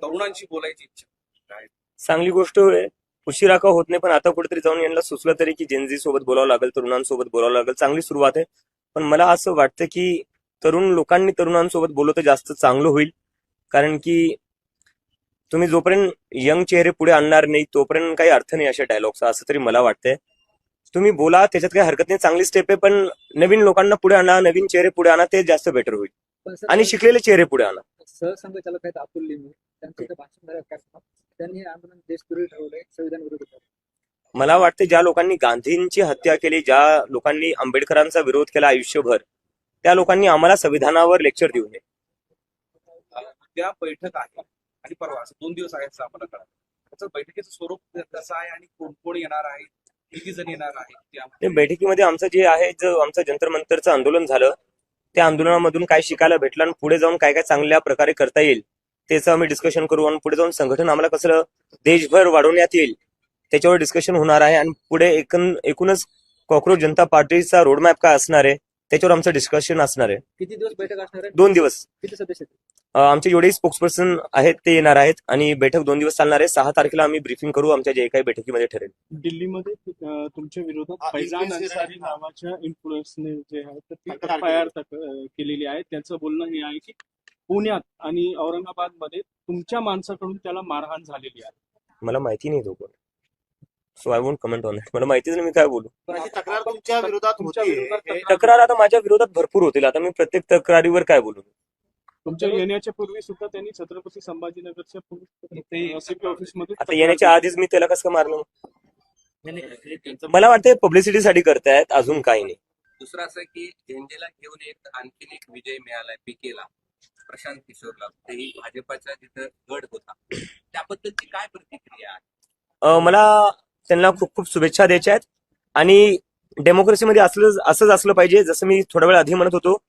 तरुणांशी बोलायची इच्छा काय? चांगली गोष्ट आहे. उशिरा का होत नाही, पण आता कुठेतरी जाऊन यांना सुचलं तरी की जेनझी सोबत बोलावं लागेल, तरुणांसोबत बोलावं लागेल. चांगली सुरुवात आहे. पण मला असं वाटतं की तरुण लोकांनी तरुणांसोबत बोललं तर जास्त चांगलं होईल. कारण की तुम्ही जोपर्यंत यंग चेहरे पुढे आणणार नाही तोपर्यंत काही अर्थ नाही अशा डायलॉगचा, असं तरी मला वाटतंय. तुम्ही बोला, त्याच्यात काही हरकत नाही, चांगली स्टेप आहे. पण नवीन लोकांना पुढे आणा, नवीन चेहरे पुढे आणा, ते जास्त बेटर होईल. पण आणि सर शिकलेले चेहरे पुढे आणा. सहसंघचालक आहेत अतुल लिमे, त्यांचं इथं भाषण झालं कार्यक्रमात. त्यांनी हे आंदोलन देशविरोधी ठरवलंय, संविधान विरोधी ठरवलंय. मला वाटतं ज्या लोकांनी गांधींची हत्या केली, ज्या लोकांनी आंबेडकरांचा विरोध केला आयुष्यभर, त्या लोकांनी आम्हाला संविधानावर लेक्चर देऊ नये. उद्या बैठक आहे आणि परवा असं 2 दिवस आहेत असं आम्हाला कळलं. त्याचं बैठकीचं स्वरूप कसं आहे आणि कोण कोण येणार आहे, किती जण येणार आहेत ते ते बैठकीमध्ये आमचं जे आहे, जो आमचं जंतर मंतरचं आंदोलन झालं, त्या आंदोलनामधून काय शिकायला भेटलं आणि पुढे जाऊन काय काय चांगल्या प्रकारे करता येईल त्याचं आम्ही डिस्कशन करू. आणि पुढे जाऊन संघटन आम्हाला कसं देशभर वाढवण्यात येईल त्याच्यावर डिस्कशन होणार आहे. आणि पुढे एकूणच कॉक्रोच जनता पार्टीचा रोडमॅप काय असणार आहे त्याच्यावर आमचं डिस्कशन असणार आहे. किती दिवस बैठक असणार आहे? 2 दिवस. किती सदस्य आहेत? आमचे जेवढे स्पोक्सपर्सन आहेत ते येणार आहेत आणि बैठक 2 दिवस चालणार आहे. 6 तारखेला आम्ही ब्रीफिंग करू आमच्या जे काही बैठकीमध्ये ठरेल. दिल्लीमध्ये तुमच्या विरोधात फैजान अन्सारी नावाच्या इन्फ्लुएन्सने जे आहे तर ती FIR केलेली आहे. त्यांचं बोलणं हे आहे की पुण्यात आणि औरंगाबादमध्ये तुमच्या माणसाकडून त्याला मारहाण झालेली आहे. मला माहिती नाही तो कोण, so I won't comment on it. मला माहितीच नाही, मी काय बोलू. पण अशी तक्रार तुमच्या विरोधात होती. तक्रार आता माझ्या विरोधात भरपूर होतील. आता मी प्रत्येक तक्रारीवर काय बोलू. तुमच्या येण्याच्या पूर्वी सुद्धा त्यांनी छत्रपती संभाजीनगरच्या CP ऑफिसमध्ये आता येण्याच्या आधीच मी त्याला कसं मारलं. मला वाटतं पब्लिसिटीसाठी करतायत, अजून काही नाही. दुसरं असं की झेंडेला घेऊन एक आणखीन एक विजय मिळालाय पीकेला, प्रशांत किशोरला. तेही भाजपाचा तिथं गड होता. त्याबद्दलची काय प्रतिक्रिया आहे? मला त्यांना खूप खूप शुभेच्छा द्यायच्या आहेत. आणि डेमोक्रेसीमध्ये असंच असलं पाहिजे. जसं मी थोड्या वेळ आधी म्हणत होतो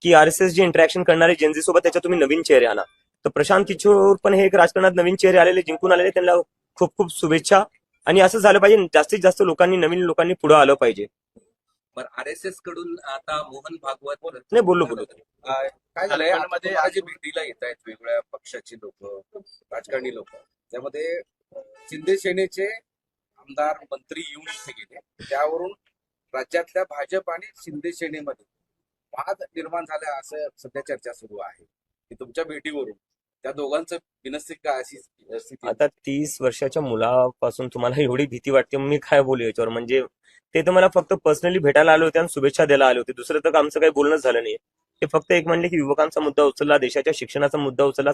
की RSS जे इंटरॅक्शन करणारे जेनझी सोबत, त्याच्यात तुम्ही नवीन चेहरे आणा. तर प्रशांत किशोर पण हे एक राजकारणात नवीन चेहरे आलेले, जिंकून आलेले, त्यांना खूप खूप शुभेच्छा. आणि असं झालं पाहिजे, जास्तीत जास्त लोकांनी, नवीन लोकांनी पुढे आलं पाहिजे. पण RSS कडून आता मोहन भागवत नाही, बोललो. काय झालंय मध्ये आज जे भेटीला येत आहेत वेगवेगळ्या पक्षाची लोक, राजकारणी लोक, त्यामध्ये शिंदे सेनेचे आमदार मंत्री येऊन इथे गेले. त्यावरून राज्यातल्या भाजप आणि शिंदे सेनेमध्ये वाद निर्माण झाला असं सध्या चर्चा सुरू आहे की तुमच्या भेटीवरून त्या दोघांचं बिनस्तिक का अशी स्थिती. आता 30 वर्षाच्या मुलापासून तुम्हाला एवढी भीती वाटते, मी काय बोलू याच्यावर. म्हणजे ते तर मला फक्त पर्सनली भेटायला आले होते आणि शुभेच्छा द्यायला आले होते. दुसरं तर आमचं काही बोलणंच झालं नाही. ते फक्त एक म्हणले की युवकांचा मुद्दा उचलला, देशाच्या शिक्षणाचा मुद्दा उचलला,